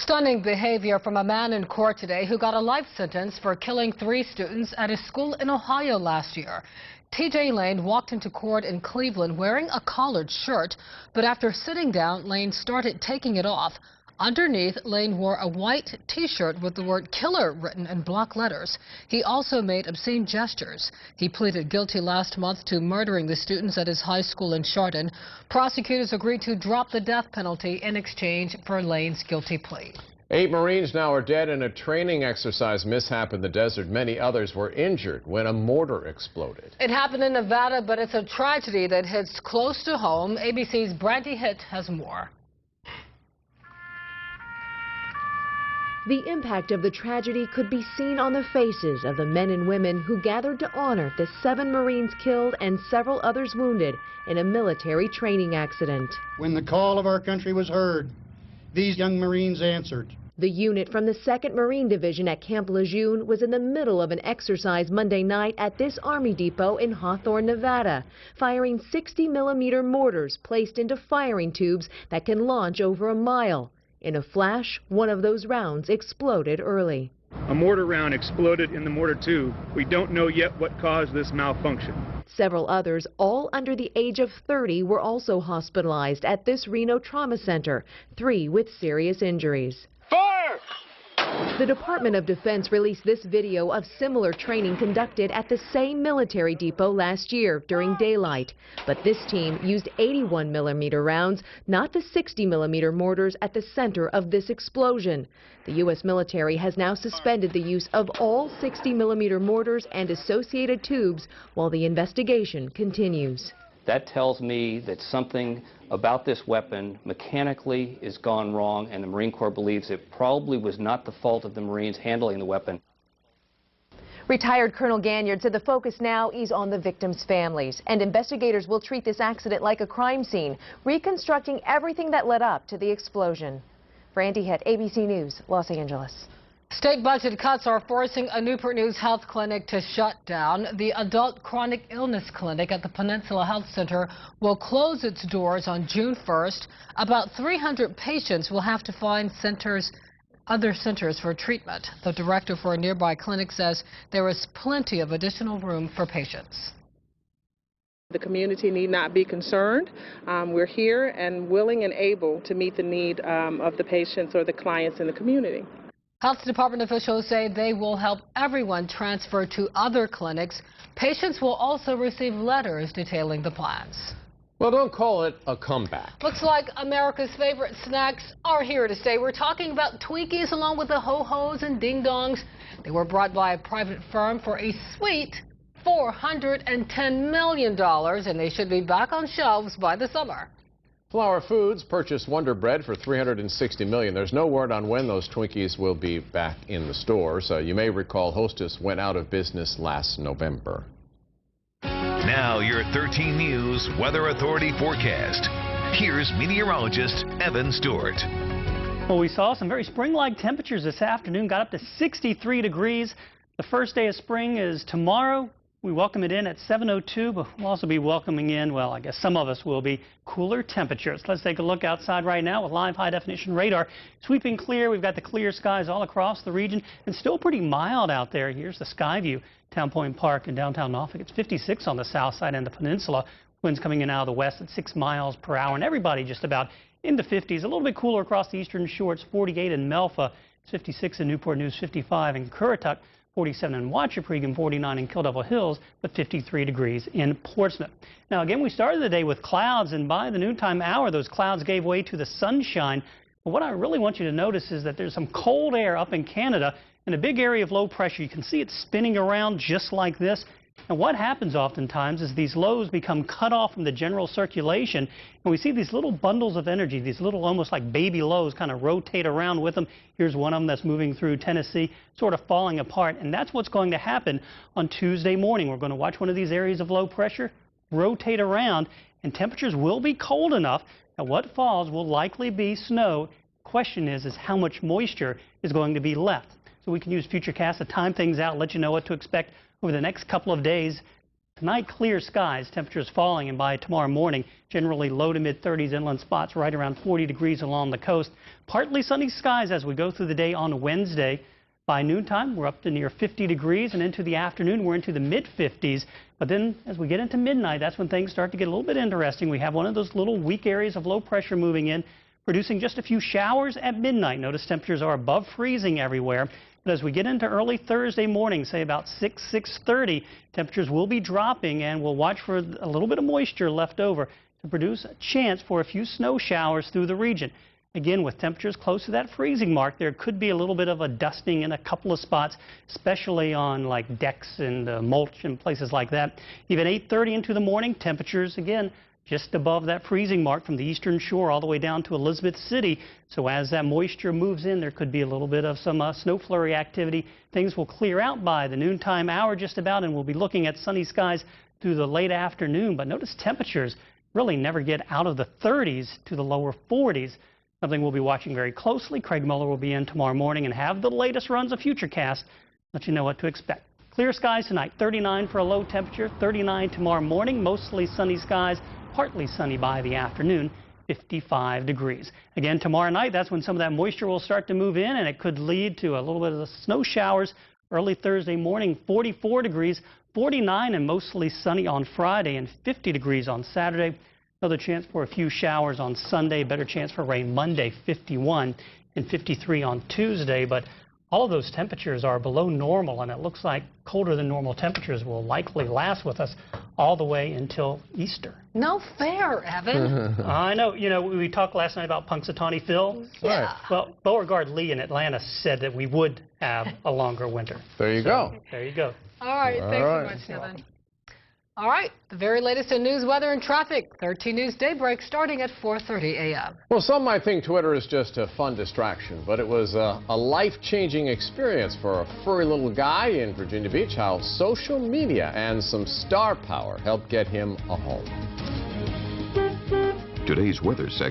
Stunning behavior from a man in court today who got a life sentence for killing 3 students at a school in Ohio last year. TJ Lane walked into court in Cleveland wearing a collared shirt, but after sitting down, Lane started taking it off. Underneath, Lane wore a white T-shirt with the word killer written in block letters. He also made obscene gestures. He pleaded guilty last month to murdering the students at his high school in Chardon. Prosecutors agreed to drop the death penalty in exchange for Lane's guilty plea. 8 Marines now are dead in a training exercise mishap in the desert. Many others were injured when a mortar exploded. It happened in Nevada, but it's a tragedy that hits close to home. ABC's Brandy Hitt has more. The impact of the tragedy could be seen on the faces of the men and women who gathered to honor the 7 Marines killed and several others wounded in a military training accident. When the call of our country was heard, these young Marines answered. The unit from the 2nd Marine Division at Camp Lejeune was in the middle of an exercise Monday night at this Army depot in Hawthorne, Nevada, firing 60mm mortars placed into firing tubes that can launch over a mile. In a flash, one of those rounds exploded early. A mortar round exploded in the mortar tube. We don't know yet what caused this malfunction. Several others, all under the age of 30, were also hospitalized at this Reno Trauma Center, 3 with serious injuries. Fire! The Department of Defense released this video of similar training conducted at the same military depot last year during daylight. But this team used 81mm rounds, not the 60mm mortars at the center of this explosion. The U.S. military has now suspended the use of all 60mm mortars and associated tubes while the investigation continues. That tells me that something about this weapon mechanically is gone wrong, and the Marine Corps believes it probably was not the fault of the Marines handling the weapon. Retired Colonel Ganyard said the focus now is on the victims' families, and investigators will treat this accident like a crime scene, reconstructing everything that led up to the explosion. Brandy Hitt, ABC News, Los Angeles. State budget cuts are forcing a Newport News health clinic to shut down. The adult chronic illness clinic at the Peninsula Health Center will close its doors on June 1st. About 300 patients will have to find other centers for treatment. The director for a nearby clinic says there is plenty of additional room for patients. The community need not be concerned. We're here and willing and able to meet the need of the patients or the clients in the community. Health Department officials say they will help everyone transfer to other clinics. Patients will also receive letters detailing the plans. Well, don't call it a comeback. Looks like America's favorite snacks are here to stay. We're talking about Twinkies along with the Ho-Hos and Ding Dongs. They were brought by a private firm for a sweet $410 million, and they should be back on shelves by the summer. Flower Foods purchased Wonder Bread for $360 million. There's no word on when those Twinkies will be back in the stores. You may recall Hostess went out of business last November. Now your 13 News Weather Authority forecast. Here's meteorologist Evan Stewart. Well, we saw some very spring-like temperatures this afternoon, got up to 63 degrees. The first day of spring is tomorrow. We welcome it in at 7:02, but we'll also be welcoming in, well, I guess some of us will be, cooler temperatures. Let's take a look outside right now with live high-definition radar. Sweeping clear, we've got the clear skies all across the region, and still pretty mild out there. Here's the sky view. Town Point Park in downtown Norfolk, it's 56 on the south side and the peninsula. Winds coming in out of the west at 6 miles per hour, and everybody just about in the 50s. A little bit cooler across the eastern shore. It's 48 in Melfa, it's 56 in Newport News, 55 in Currituck, 47 in Wachapreague, and 49 in Kill Devil Hills, but 53 degrees in Portsmouth. Now, again, we started the day with clouds, and by the noontime hour, those clouds gave way to the sunshine. But what I really want you to notice is that there's some cold air up in Canada and a big area of low pressure. You can see it spinning around just like this. And what happens oftentimes is these lows become cut off from the general circulation, and we see these little bundles of energy, these little almost like baby lows kind of rotate around with them. Here's one of them that's moving through Tennessee, sort of falling apart, and that's what's going to happen on Tuesday morning. We're going to watch one of these areas of low pressure rotate around, and temperatures will be cold enough that what falls will likely be snow. Question is how much moisture is going to be left. So we can use Futurecast to time things out, let you know what to expect over the next couple of days. Tonight, clear skies, temperatures falling, and by tomorrow morning, generally low to mid-30s, inland spots right around 40 degrees along the coast. Partly sunny skies as we go through the day on Wednesday. By noontime, we're up to near 50 degrees, and into the afternoon, we're into the mid-50s. But then, as we get into midnight, that's when things start to get a little bit interesting. We have one of those little weak areas of low pressure moving in, producing just a few showers at midnight. Notice temperatures are above freezing everywhere. But as we get into early Thursday morning, say about 6:30, temperatures will be dropping, and we'll watch for a little bit of moisture left over to produce a chance for a few snow showers through the region. Again, with temperatures close to that freezing mark, there could be a little bit of a dusting in a couple of spots, especially on like decks and mulch and places like that. Even 8:30 into the morning, temperatures again just above that freezing mark from the eastern shore all the way down to Elizabeth City. So as that moisture moves in, there could be a little bit of some snow flurry activity. Things will clear out by the noontime hour just about, and we'll be looking at sunny skies through the late afternoon. But notice temperatures really never get out of the 30s to the lower 40s. Something we'll be watching very closely. Craig Muller will be in tomorrow morning and have the latest runs of Futurecast. Let you know what to expect. Clear skies tonight, 39 for a low temperature, 39 tomorrow morning, mostly sunny skies. Partly sunny by the afternoon, 55 degrees. Again, tomorrow night, that's when some of that moisture will start to move in, and it could lead to a little bit of the snow showers early Thursday morning, 44 degrees, 49 and mostly sunny on Friday, and 50 degrees on Saturday. Another chance for a few showers on Sunday, better chance for rain Monday, 51 and 53 on Tuesday. But all of those temperatures are below normal, and it looks like colder than normal temperatures will likely last with us all the way until Easter. No fair, Evan. I know. You know, we talked last night about Punxsutawney Phil. Yeah. Well, Beauregard Lee in Atlanta said that we would have a longer winter. There you go. There you go. All right. Thanks so much, Evan. All right, the very latest in news, weather, and traffic. 13 News Daybreak starting at 4:30 a.m. Well, some might think Twitter is just a fun distraction, but it was a life-changing experience for a furry little guy in Virginia Beach. How social media and some star power helped get him a home. Today's weather segment.